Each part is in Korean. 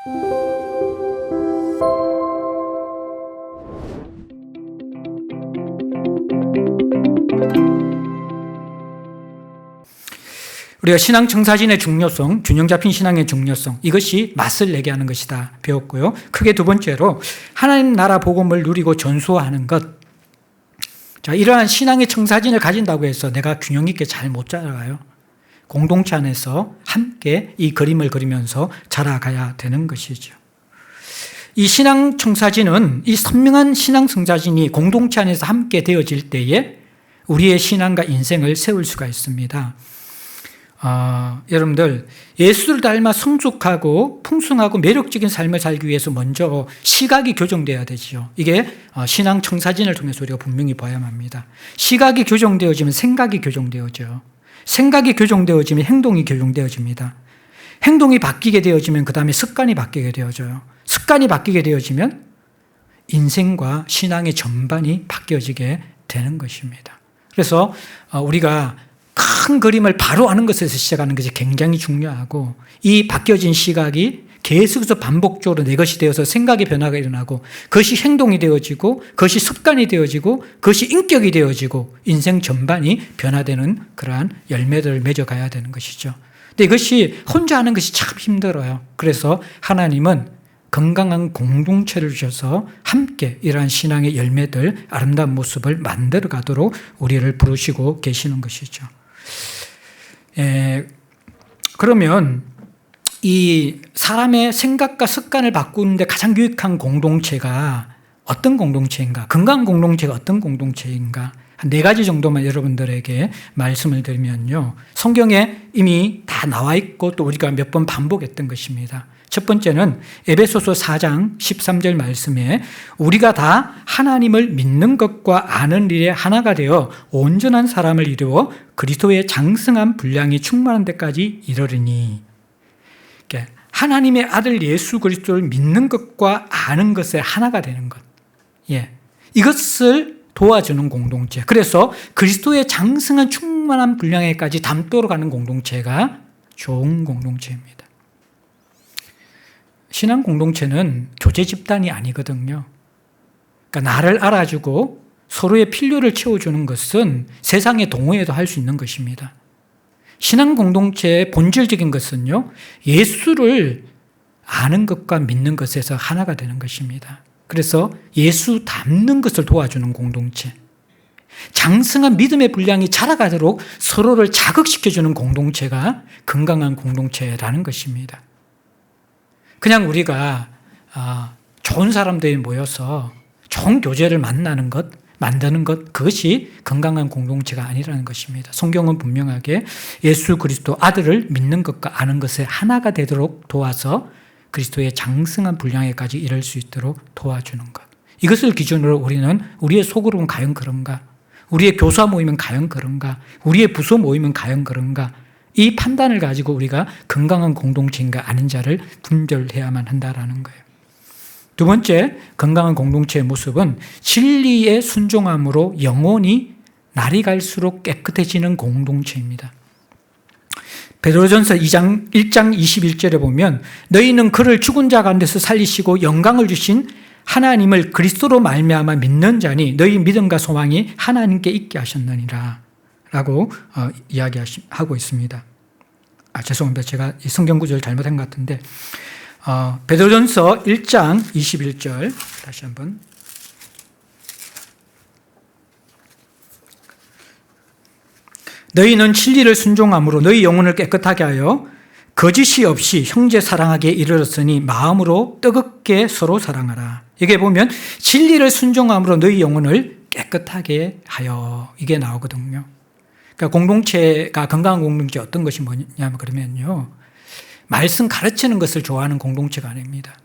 우리가 신앙 청사진의 중요성, 균형 잡힌 신앙의 중요성, 이것이 맛을 내게 하는 것이다 배웠고요. 크게 두 번째로 하나님 나라 복음을 누리고 전수하는 것. 자, 이러한 신앙의 청사진을 가진다고 해서 내가 균형 있게 잘 못 자라가요. 공동체 안에서 함께 이 그림을 그리면서 자라가야 되는 것이죠. 이 신앙 청사진은, 이 선명한 신앙 청사진이 공동체 안에서 함께 되어질 때에 우리의 신앙과 인생을 세울 수가 있습니다. 여러분들, 예수를 닮아 성숙하고 풍성하고 매력적인 삶을 살기 위해서 먼저 시각이 교정되어야 되죠. 이게 신앙 청사진을 통해서 우리가 분명히 봐야만 합니다. 시각이 교정되어지면 생각이 교정되어져요. 생각이 교정되어지면 행동이 교정되어집니다. 행동이 바뀌게 되어지면 그 다음에 습관이 바뀌게 되어져요. 습관이 바뀌게 되어지면 인생과 신앙의 전반이 바뀌어지게 되는 것입니다. 그래서 우리가 큰 그림을 바로 아는 것에서 시작하는 것이 굉장히 중요하고, 이 바뀌어진 시각이 계속해서 반복적으로 내 것이 되어서 생각의 변화가 일어나고, 그것이 행동이 되어지고, 그것이 습관이 되어지고, 그것이 인격이 되어지고, 인생 전반이 변화되는 그러한 열매들을 맺어가야 되는 것이죠. 근데 이것이 혼자 하는 것이 참 힘들어요. 그래서 하나님은 건강한 공동체를 주셔서 함께 이러한 신앙의 열매들, 아름다운 모습을 만들어 가도록 우리를 부르시고 계시는 것이죠. 그러면 이 사람의 생각과 습관을 바꾸는데 가장 유익한 공동체가 어떤 공동체인가? 건강한 공동체가 어떤 공동체인가? 한 4가지 정도만 여러분들에게 말씀을 드리면요, 성경에 이미 다 나와 있고 또 우리가 몇 번 반복했던 것입니다. 첫 번째는 에베소서 4장 13절 말씀에 우리가 다 하나님을 믿는 것과 아는 일에 하나가 되어 온전한 사람을 이루어 그리스도의 장성한 분량이 충만한 데까지 이르리니, 하나님의 아들 예수 그리스도를 믿는 것과 아는 것에 하나가 되는 것, 이것을 도와주는 공동체. 그래서 그리스도의 장성한 충만한 분량에까지 담도록 하는 공동체가 좋은 공동체입니다. 신앙 공동체는 교제 집단이 아니거든요. 그러니까 나를 알아주고 서로의 필요를 채워주는 것은 세상의 동호회도 할 수 있는 것입니다. 신앙 공동체의 본질적인 것은요, 예수를 아는 것과 믿는 것에서 하나가 되는 것입니다. 그래서 예수 닮는 것을 도와주는 공동체, 장성한 믿음의 분량이 자라가도록 서로를 자극시켜주는 공동체가 건강한 공동체라는 것입니다. 그냥 우리가 좋은 사람들이 모여서 좋은 교제를 만드는 것, 그것이 건강한 공동체가 아니라는 것입니다. 성경은 분명하게 예수 그리스도 아들을 믿는 것과 아는 것에 하나가 되도록 도와서 그리스도의 장성한 분량에까지 이를 수 있도록 도와주는 것. 이것을 기준으로 우리는 우리의 소그룹은 과연 그런가? 우리의 교사 모임은 과연 그런가? 우리의 부서 모임은 과연 그런가? 이 판단을 가지고 우리가 건강한 공동체인가 아닌자를 분별해야만 한다라는 거예요. 두 번째, 건강한 공동체의 모습은 진리에 순종함으로 영혼이 날이 갈수록 깨끗해지는 공동체입니다. 베드로전서 1장 21절에 보면 너희는 그를 죽은 자 가운데서 살리시고 영광을 주신 하나님을 그리스도로 말미암아 믿는 자니 너희 믿음과 소망이 하나님께 있게 하셨느니라 라고 이야기하고 있습니다. 죄송합니다. 제가 이 성경 구절을 잘못한 것 같은데, 베드로전서 1장 21절 다시 한번. 너희는 진리를 순종함으로 너희 영혼을 깨끗하게 하여 거짓이 없이 형제 사랑하기에 이르렀으니 마음으로 뜨겁게 서로 사랑하라. 여기에 보면 진리를 순종함으로 너희 영혼을 깨끗하게 하여, 이게 나오거든요. 그러니까 공동체가, 건강한 공동체 어떤 것이 뭐냐면 그러면요, 말씀 가르치는 것을 좋아하는 공동체가 아닙니다.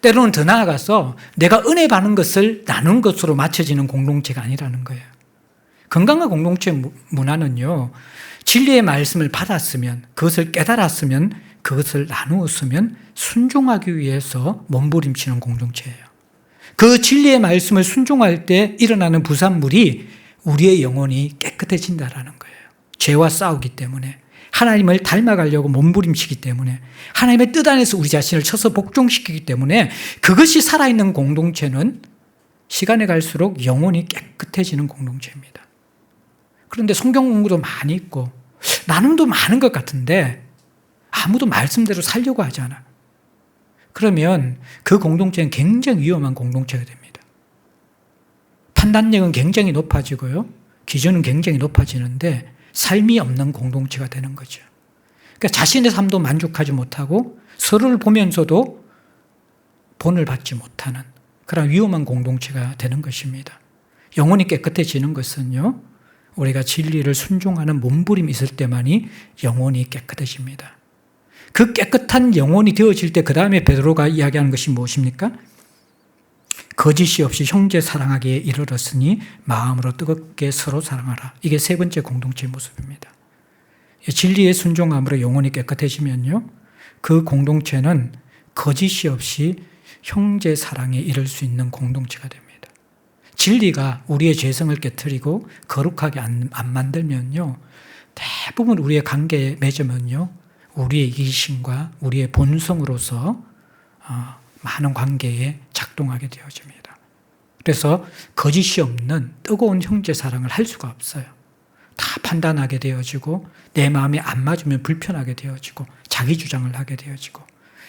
때로는 더 나아가서 내가 은혜 받는 것을 나누는 것으로 맞춰지는 공동체가 아니라는 거예요. 건강한 공동체 문화는요, 진리의 말씀을 받았으면, 그것을 깨달았으면, 그것을 나누었으면 순종하기 위해서 몸부림치는 공동체예요. 그 진리의 말씀을 순종할 때 일어나는 부산물이 우리의 영혼이 깨끗해진다라는 거예요. 죄와 싸우기 때문에, 하나님을 닮아가려고 몸부림치기 때문에 하나님의 뜻 안에서 우리 자신을 쳐서 복종시키기 때문에 그것이 살아있는 공동체는 시간이 갈수록 영혼이 깨끗해지는 공동체입니다. 그런데 성경 공부도 많이 있고 나눔도 많은 것 같은데 아무도 말씀대로 살려고 하지 않아. 그러면 그 공동체는 굉장히 위험한 공동체가 됩니다. 판단력은 굉장히 높아지고요. 기준은 굉장히 높아지는데 삶이 없는 공동체가 되는 거죠. 그러니까 자신의 삶도 만족하지 못하고 서로를 보면서도 본을 받지 못하는 그런 위험한 공동체가 되는 것입니다. 영혼이 깨끗해지는 것은요, 우리가 진리를 순종하는 몸부림이 있을 때만이 영혼이 깨끗해집니다. 그 깨끗한 영혼이 되어질 때 그 다음에 베드로가 이야기하는 것이 무엇입니까? 거짓이 없이 형제 사랑하기에 이르렀으니 마음으로 뜨겁게 서로 사랑하라. 이게 세 번째 공동체의 모습입니다. 진리에 순종함으로 영혼이 깨끗해지면요, 그 공동체는 거짓이 없이 형제 사랑에 이를 수 있는 공동체가 됩니다. 진리가 우리의 죄성을 깨트리고 거룩하게 안 만들면요, 대부분 우리의 관계에 맺으면요, 우리의 이기심과 우리의 본성으로서 많은 관계에 작동하게 되어집니다. 그래서 거짓이 없는 뜨거운 형제 사랑을 할 수가 없어요. 다 판단하게 되어지고 내 마음에 안 맞으면 불편하게 되어지고 자기 주장을 하게 되어지고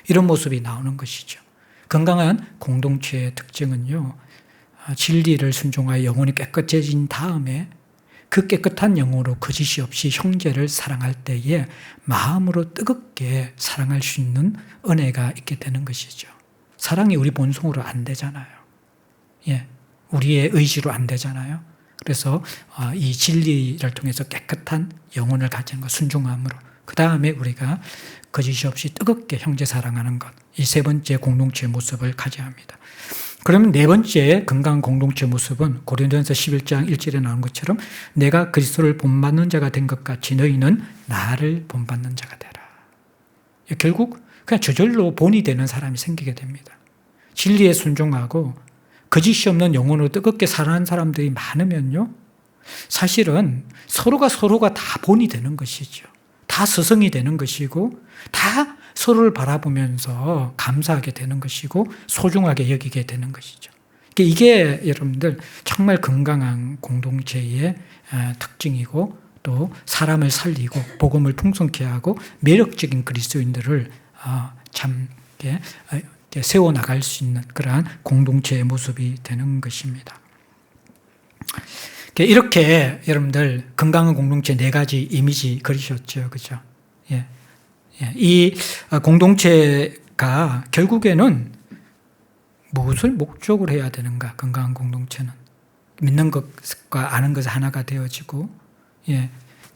이런 모습이 나오는 것이죠. 건강한 공동체의 특징은요, 진리를 순종하여 영혼이 깨끗해진 다음에 그 깨끗한 영혼으로 거짓이 없이 형제를 사랑할 때에 마음으로 뜨겁게 사랑할 수 있는 은혜가 있게 되는 것이죠. 사랑이 우리 본성으로 안 되잖아요. 예, 우리의 의지로 안 되잖아요. 그래서 이 진리를 통해서 깨끗한 영혼을 가지는 것, 순종함으로 그 다음에 우리가 거짓이 없이 뜨겁게 형제 사랑하는 것, 이 세 번째 공동체의 모습을 가져야 합니다. 그러면 네 번째 건강한 공동체 모습은 고린도전서 11장 1절에 나온 것처럼 내가 그리스도를 본받는 자가 된 것 같이 너희는 나를 본받는 자가 되라. 결국 그냥 저절로 본이 되는 사람이 생기게 됩니다. 진리에 순종하고 거짓이 없는 영혼으로 뜨겁게 사랑하는 사람들이 많으면요, 사실은 서로가 다 본이 되는 것이죠. 다 스승이 되는 것이고 다 서로를 바라보면서 감사하게 되는 것이고 소중하게 여기게 되는 것이죠. 이게 여러분들 정말 건강한 공동체의 특징이고 또 사람을 살리고 복음을 풍성케 하고 매력적인 그리스도인들을 참 세워나갈 수 있는 그러한 공동체의 모습이 되는 것입니다. 이렇게 여러분들 건강한 공동체 네 가지 이미지 그리셨죠. 그죠? 예. 이 공동체가 결국에는 무엇을 목적으로 해야 되는가? 건강한 공동체는 믿는 것과 아는 것 하나가 되어지고, 예,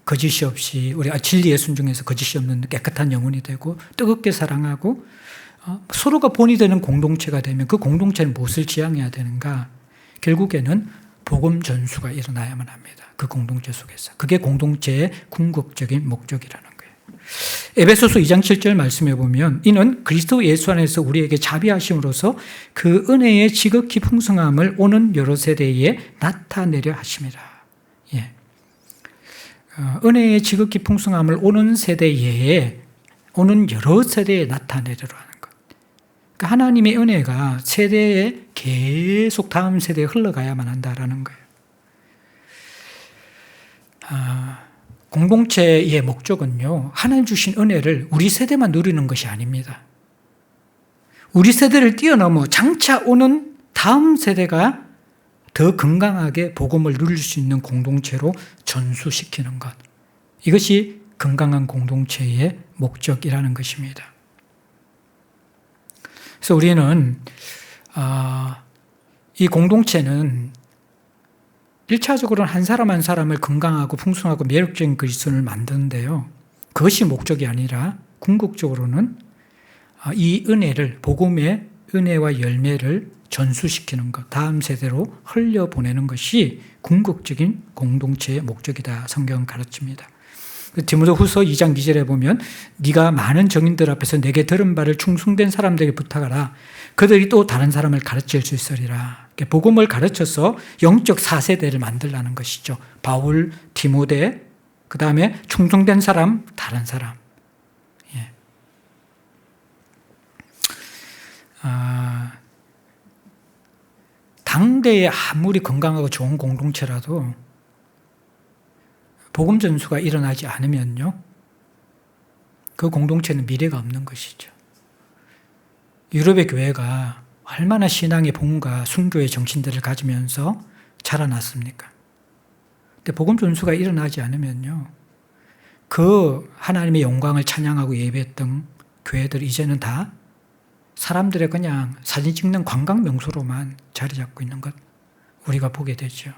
거짓이 없이 우리 진리에 순종해서 거짓이 없는 깨끗한 영혼이 되고 뜨겁게 사랑하고 서로가 본이 되는 공동체가 되면 그 공동체는 무엇을 지향해야 되는가? 결국에는 복음 전수가 일어나야만 합니다. 그 공동체 속에서. 그게 공동체의 궁극적인 목적이라는 거예요. 에베소서 2장 7절 말씀해 보면 이는 그리스도 예수 안에서 우리에게 자비하심으로써 그 은혜의 지극히 풍성함을 오는 여러 세대에 나타내려 하심이라. 예. 은혜의 지극히 풍성함을 오는 세대에, 오는 여러 세대에 나타내려고 하는 것. 그러니까 하나님의 은혜가 세대에 계속 다음 세대에 흘러가야만 한다라는 거예요. 공동체의 목적은요, 하나님 주신 은혜를 우리 세대만 누리는 것이 아닙니다. 우리 세대를 뛰어넘어 장차 오는 다음 세대가 더 건강하게 복음을 누릴 수 있는 공동체로 전수시키는 것. 이것이 건강한 공동체의 목적이라는 것입니다. 그래서 우리는 이 공동체는 1차적으로는 한 사람 한 사람을 건강하고 풍성하고 매력적인 그리스도인을 만드는데요. 그것이 목적이 아니라 궁극적으로는 이 은혜를, 복음의 은혜와 열매를 전수시키는 것, 다음 세대로 흘려보내는 것이 궁극적인 공동체의 목적이다. 성경은 가르칩니다. 디모데후서 2장 2절에 보면 네가 많은 정인들 앞에서 내게 들은 바를 충성된 사람들에게 부탁하라. 그들이 또 다른 사람을 가르칠 수 있으리라. 복음을 가르쳐서 영적 4세대를 만들라는 것이죠. 바울, 디모데, 그 다음에 충성된 사람, 다른 사람. 예. 당대에 아무리 건강하고 좋은 공동체라도 복음 전수가 일어나지 않으면요, 그 공동체는 미래가 없는 것이죠. 유럽의 교회가 얼마나 신앙의 본과 순교의 정신들을 가지면서 자라났습니까? 근데 복음 전수가 일어나지 않으면요, 그 하나님의 영광을 찬양하고 예배했던 교회들이 이제는 다 사람들의 그냥 사진 찍는 관광 명소로만 자리 잡고 있는 것 우리가 보게 되죠.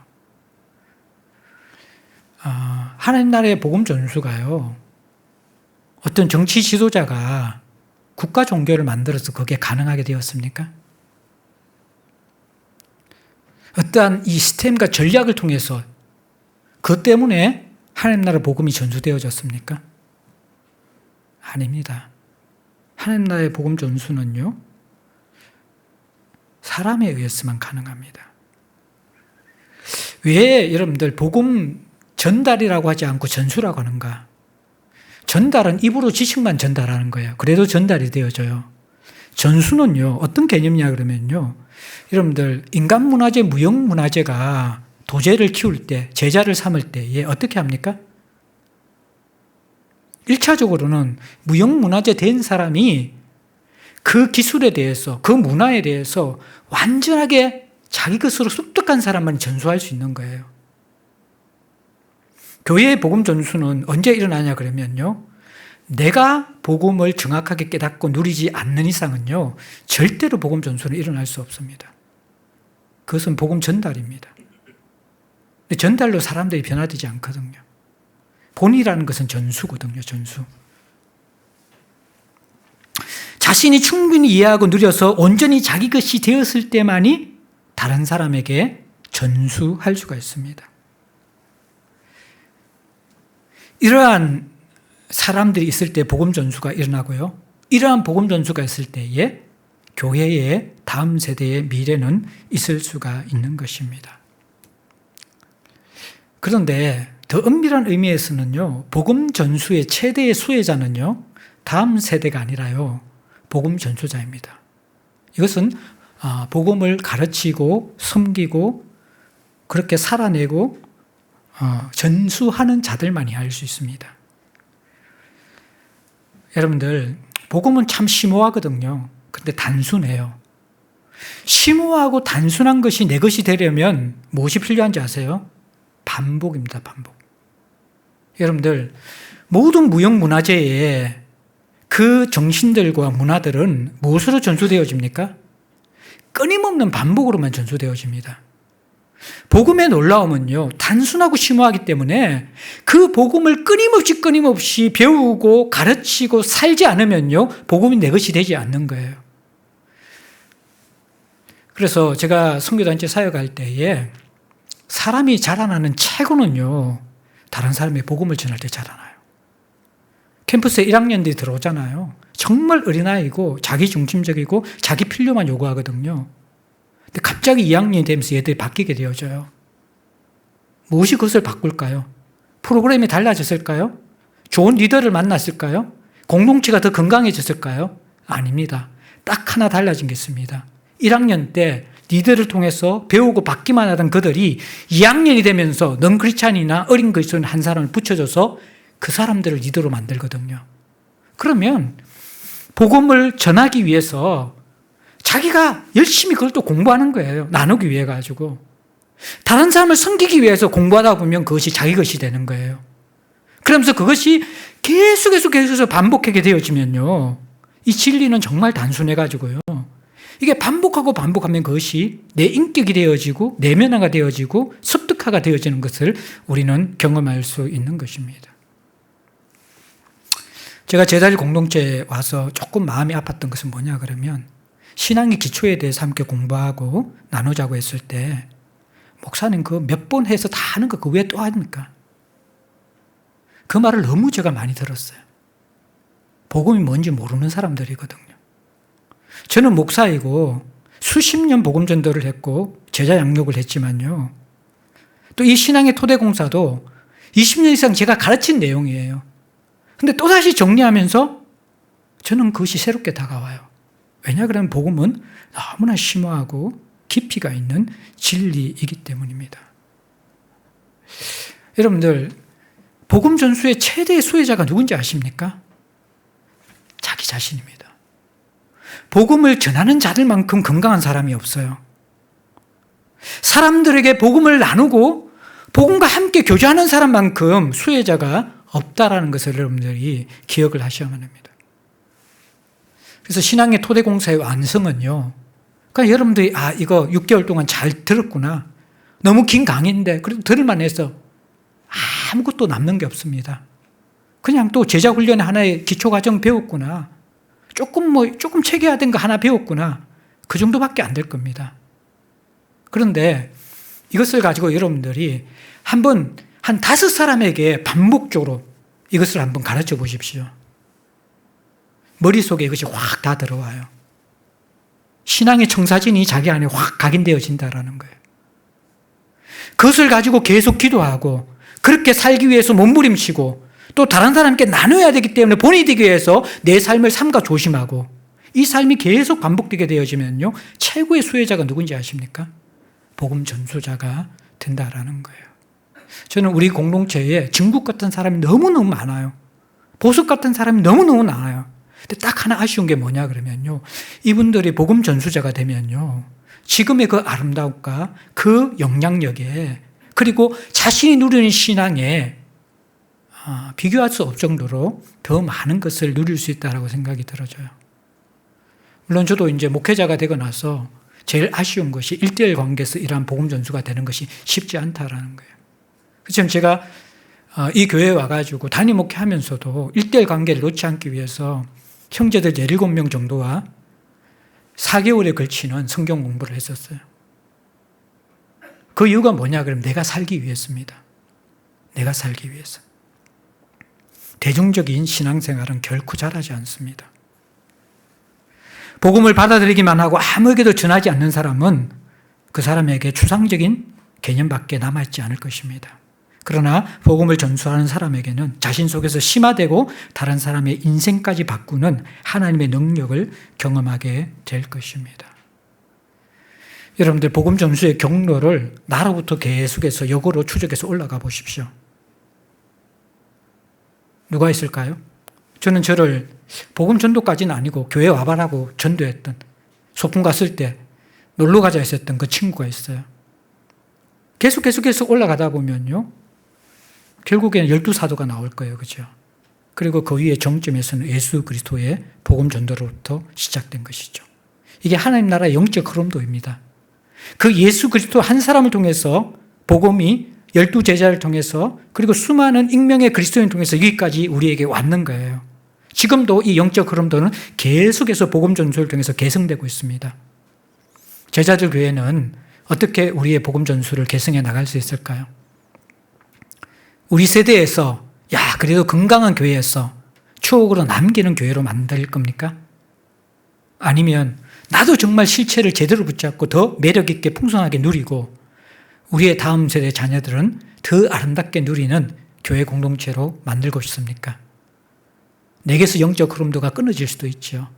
하나님 나라의 복음 전수가요, 어떤 정치 지도자가 국가 종교를 만들어서 그게 가능하게 되었습니까? 어떠한 이 시스템과 전략을 통해서 그 때문에 하나님 나라 복음이 전수되어졌습니까? 아닙니다. 하나님 나라의 복음 전수는요, 사람에 의해서만 가능합니다. 왜 여러분들 복음 전달이라고 하지 않고 전수라고 하는가? 전달은 입으로 지식만 전달하는 거예요. 그래도 전달이 되어져요. 전수는요, 어떤 개념이냐 그러면요, 여러분들 인간 문화재, 무형 문화재가 도제를 키울 때, 제자를 삼을 때에 어떻게 합니까? 1차적으로는 무형 문화재 된 사람이 그 기술에 대해서, 그 문화에 대해서 완전하게 자기 것으로 습득한 사람만 전수할 수 있는 거예요. 교회의 복음 전수는 언제 일어나냐 그러면요, 내가 복음을 정확하게 깨닫고 누리지 않는 이상은요, 절대로 복음 전수는 일어날 수 없습니다. 그것은 복음 전달입니다. 근데 전달로 사람들이 변화되지 않거든요. 본이라는 것은 전수거든요, 전수. 자신이 충분히 이해하고 누려서 온전히 자기 것이 되었을 때만이 다른 사람에게 전수할 수가 있습니다. 이러한 사람들이 있을 때 복음 전수가 일어나고요, 이러한 복음 전수가 있을 때에 교회의 다음 세대의 미래는 있을 수가 있는 것입니다. 그런데 더 엄밀한 의미에서는요, 복음 전수의 최대의 수혜자는요, 다음 세대가 아니라요, 복음 전수자입니다. 이것은 복음을 가르치고 섬기고 그렇게 살아내고 전수하는 자들만이 할 수 있습니다. 여러분들, 복음은 참 심오하거든요. 근데 단순해요. 심오하고 단순한 것이 내 것이 되려면 무엇이 필요한지 아세요? 반복입니다, 반복. 여러분들, 모든 무형 문화재에 그 정신들과 문화들은 무엇으로 전수되어집니까? 끊임없는 반복으로만 전수되어집니다. 복음의 놀라움은요, 단순하고 심오하기 때문에 그 복음을 끊임없이 배우고 가르치고 살지 않으면요, 복음이 내 것이 되지 않는 거예요. 그래서 제가 선교단체 사역할 때에 사람이 자라나는 최고는요, 다른 사람의 복음을 전할 때 자라나요. 캠퍼스에 1학년들이 들어오잖아요. 정말 어린아이고 자기 중심적이고 자기 필요만 요구하거든요. 근데 갑자기 2학년이 되면서 얘들이 바뀌게 되어져요. 무엇이 그것을 바꿀까요? 프로그램이 달라졌을까요? 좋은 리더를 만났을까요? 공동체가 더 건강해졌을까요? 아닙니다. 딱 하나 달라진 게 있습니다. 1학년 때 리더를 통해서 배우고 받기만 하던 그들이 2학년이 되면서 넌 크리스찬이나 어린 그리스도인 한 사람을 붙여줘서 그 사람들을 리더로 만들거든요. 그러면 복음을 전하기 위해서 자기가 열심히 그걸 또 공부하는 거예요. 나누기 위해 가지고. 다른 사람을 섬기기 위해서 공부하다 보면 그것이 자기 것이 되는 거예요. 그러면서 그것이 계속해서 반복하게 되어지면요, 이 진리는 정말 단순해 가지고요, 이게 반복하면 그것이 내 인격이 되어지고 내면화가 되어지고 습득화가 되어지는 것을 우리는 경험할 수 있는 것입니다. 제가 제자리 공동체에 와서 조금 마음이 아팠던 것은 뭐냐 그러면, 신앙의 기초에 대해서 함께 공부하고 나누자고 했을 때 목사님 그 몇 번 해서 다 하는 거 그 왜 또 합니까? 그 말을 너무 제가 많이 들었어요. 복음이 뭔지 모르는 사람들이거든요. 저는 목사이고 수십 년 복음 전도를 했고 제자 양육을 했지만요, 또 이 신앙의 토대 공사도 20년 이상 제가 가르친 내용이에요. 근데 또다시 정리하면서 저는 그것이 새롭게 다가와요. 왜냐 그러면 복음은 너무나 심오하고 깊이가 있는 진리이기 때문입니다. 여러분들, 복음 전수의 최대 수혜자가 누군지 아십니까? 자기 자신입니다. 복음을 전하는 자들만큼 건강한 사람이 없어요. 사람들에게 복음을 나누고 복음과 함께 교제하는 사람만큼 수혜자가 없다라는 것을 여러분들이 기억을 하셔야만 합니다. 그래서 신앙의 토대 공사의 완성은요, 그러니까 여러분들이 이거 6개월 동안 잘 들었구나, 너무 긴 강의인데 그래도 들을만 해서 아무것도 남는 게 없습니다. 그냥 또 제자 훈련의 하나의 기초 과정 배웠구나, 조금 체계화된 거 하나 배웠구나, 그 정도밖에 안 될 겁니다. 그런데 이것을 가지고 여러분들이 한번 한 5사람에게 반복적으로 이것을 한번 가르쳐 보십시오. 머릿속에 이것이 확 다 들어와요. 신앙의 청사진이 자기 안에 확 각인되어진다라는 거예요. 그것을 가지고 계속 기도하고 그렇게 살기 위해서 몸부림치고 또 다른 사람께 나눠야 되기 때문에 본이 되기 위해서 내 삶을 삼가 조심하고 이 삶이 계속 반복되게 되어지면요, 최고의 수혜자가 누군지 아십니까? 복음 전수자가 된다라는 거예요. 저는 우리 공동체에 증국 같은 사람이 너무너무 많아요. 보석 같은 사람이 너무너무 많아요. 근데 딱 하나 아쉬운 게 뭐냐 그러면요, 이분들이 복음 전수자가 되면요, 지금의 그 아름다움과 그 영향력에, 그리고 자신이 누리는 신앙에 비교할 수 없을 정도로 더 많은 것을 누릴 수 있다고 생각이 들어져요. 물론 저도 이제 목회자가 되고 나서 제일 아쉬운 것이 1:1 관계에서 이러한 복음 전수가 되는 것이 쉽지 않다라는 거예요. 지금 제가 이 교회에 와가지고 단임 목회하면서도 1:1 관계를 놓지 않기 위해서 형제들 17명 정도와 4개월에 걸치는 성경 공부를 했었어요. 그 이유가 뭐냐 그러면 내가 살기 위해서입니다. 내가 살기 위해서. 대중적인 신앙생활은 결코 잘하지 않습니다. 복음을 받아들이기만 하고 아무에게도 전하지 않는 사람은 그 사람에게 추상적인 개념밖에 남아있지 않을 것입니다. 그러나 복음을 전수하는 사람에게는 자신 속에서 심화되고 다른 사람의 인생까지 바꾸는 하나님의 능력을 경험하게 될 것입니다. 여러분들, 복음 전수의 경로를 나로부터 계속해서 역으로 추적해서 올라가 보십시오. 누가 있을까요? 저는 저를 복음 전도까지는 아니고 교회 와봐라고 전도했던, 소풍 갔을 때 놀러 가자 했었던 그 친구가 있어요. 계속 올라가다 보면요, 결국에는 12사도가 나올 거예요. 그죠? 그리고 그 위에 정점에서는 예수 그리스도의 복음 전도로부터 시작된 것이죠. 이게 하나님 나라의 영적 흐름도입니다. 그 예수 그리스도 한 사람을 통해서 복음이 12제자를 통해서, 그리고 수많은 익명의 그리스도인을 통해서 여기까지 우리에게 왔는 거예요. 지금도 이 영적 흐름도는 계속해서 복음 전수를 통해서 개성되고 있습니다. 제자들 교회는 어떻게 우리의 복음 전수를 개성해 나갈 수 있을까요? 우리 세대에서 그래도 건강한 교회에서 추억으로 남기는 교회로 만들 겁니까? 아니면 나도 정말 실체를 제대로 붙잡고 더 매력 있게 풍성하게 누리고 우리의 다음 세대 자녀들은 더 아름답게 누리는 교회 공동체로 만들고 싶습니까? 내게서 영적 흐름도가 끊어질 수도 있죠.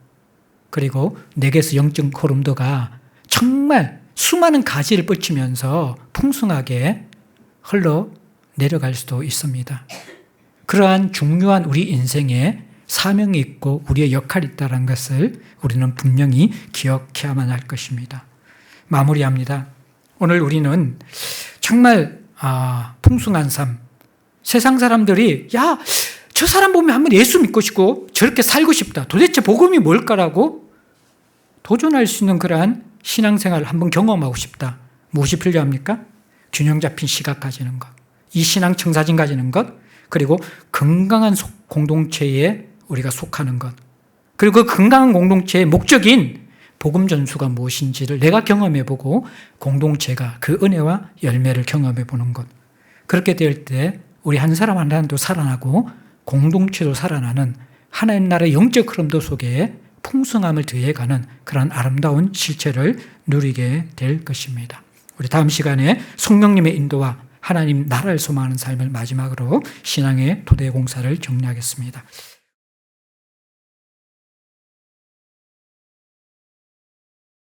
그리고 내게서 영적 흐름도가 정말 수많은 가지를 뻗치면서 풍성하게 흘러 내려갈 수도 있습니다. 그러한 중요한 우리 인생에 사명이 있고 우리의 역할이 있다는 것을 우리는 분명히 기억해야만 할 것입니다. 마무리합니다. 오늘 우리는 정말 풍성한 삶, 세상 사람들이 저 사람 보면 한번 예수 믿고 싶고 저렇게 살고 싶다, 도대체 복음이 뭘까라고 도전할 수 있는 그러한 신앙생활을 한번 경험하고 싶다. 무엇이 필요합니까? 균형 잡힌 시각 가지는 것, 이 신앙 청사진 가지는 것, 그리고 건강한 공동체에 우리가 속하는 것, 그리고 그 건강한 공동체의 목적인 복음 전수가 무엇인지를 내가 경험해보고 공동체가 그 은혜와 열매를 경험해보는 것. 그렇게 될 때 우리 한 사람 한 사람도 살아나고 공동체도 살아나는 하나님 나라의 영적 흐름도 속에 풍성함을 더해가는 그런 아름다운 실체를 누리게 될 것입니다. 우리 다음 시간에 성령님의 인도와 하나님 나라를 소망하는 삶을 마지막으로 신앙의 토대 공사를 정리하겠습니다.